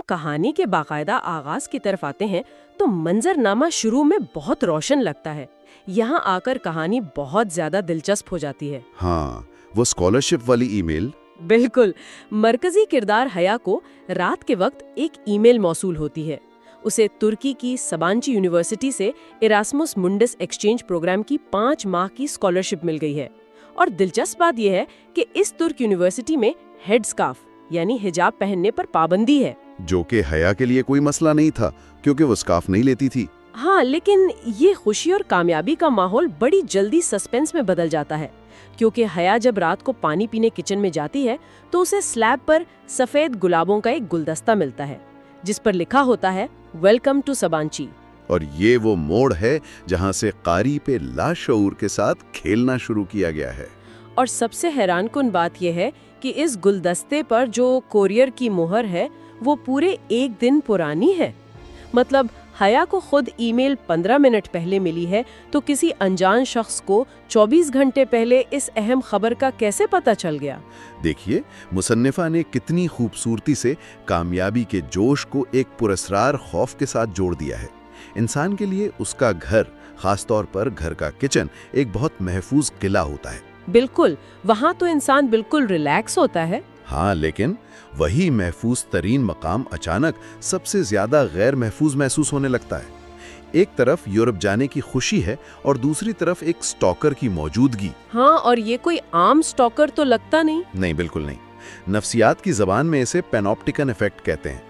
کہانی کے باقاعدہ آغاز کی طرف آتے ہیں تو منظرنامہ شروع میں بہت روشن لگتا ہے. یہاں آ کر کہانی بہت زیادہ دلچسپ ہو جاتی ہے. ہاں، وہ اسکالرشپ والی ای میل. بالکل. مرکزی کردار حیا کو رات کے وقت ایک ای میل موصول ہوتی ہے. اسے ترکی کی سبانچی یونیورسٹی سے ایراسمس منڈس ایکسچینج پروگرام کی 5 ماہ کی اسکالرشپ مل گئی ہے. اور دلچسپ بات یہ ہے کہ اس ترک یونیورسٹی میں ہیڈ اسکارف یعنی حجاب پہننے پر پابندی ہے، جو کہ حیا کے لیے کوئی مسئلہ نہیں تھا کیونکہ وہ اسکارف نہیں لیتی تھی. ہاں، لیکن یہ خوشی اور کامیابی کا ماحول بڑی جلدی سسپینس میں بدل جاتا ہے، کیونکہ حیا جب رات کو پانی پینے کچن میں جاتی ہے تو اسے سلیب پر سفید گلابوں کا ایک گلدستہ ملتا ہے جس پر لکھا ہوتا ہے ویلکم ٹو سبانچی. اور یہ وہ موڑ ہے جہاں سے قاری پہ لاشعور کے ساتھ کھیلنا شروع کیا گیا ہے. اور سب سے حیران کن بات یہ ہے کہ اس گلدستے پر جو کوریئر کی مہر ہے وہ پورے 1 دن پرانی ہے. مطلب حیا کو خود ای میل 15 منٹ پہلے ملی ہے تو کسی انجان شخص کو 24 گھنٹے پہلے اس اہم خبر کا کیسے پتہ چل گیا؟ دیکھیے مصنفہ نے کتنی خوبصورتی سے کامیابی کے جوش کو ایک پراسرار خوف کے ساتھ جوڑ دیا ہے. انسان کے لیے اس کا گھر، خاص طور پر گھر کا کچن، ایک بہت محفوظ قلعہ ہوتا ہے. بالکل، وہاں تو انسان بالکل ریلیکس ہوتا ہے. ہاں، لیکن وہی محفوظ ترین مقام اچانک سب سے زیادہ غیر محفوظ محسوس ہونے لگتا ہے. ایک طرف یورپ جانے کی خوشی ہے اور دوسری طرف ایک سٹاکر کی موجودگی. ہاں، اور یہ کوئی عام سٹاکر تو لگتا نہیں. نہیں، بالکل نہیں. نفسیات کی زبان میں اسے پینوپٹیکن ایفیکٹ کہتے ہیں.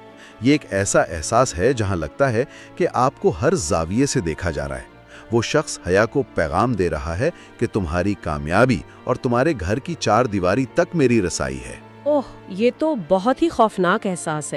یہ ایک ایسا احساس ہے جہاں لگتا ہے کہ آپ کو ہر زاویے سے دیکھا جا رہا ہے. وہ شخص حیا کو پیغام دے رہا ہے کہ تمہاری کامیابی اور تمہارے گھر کی 4 دیواری تک میری رسائی ہے. اوہ، یہ تو بہت ہی خوفناک احساس ہے.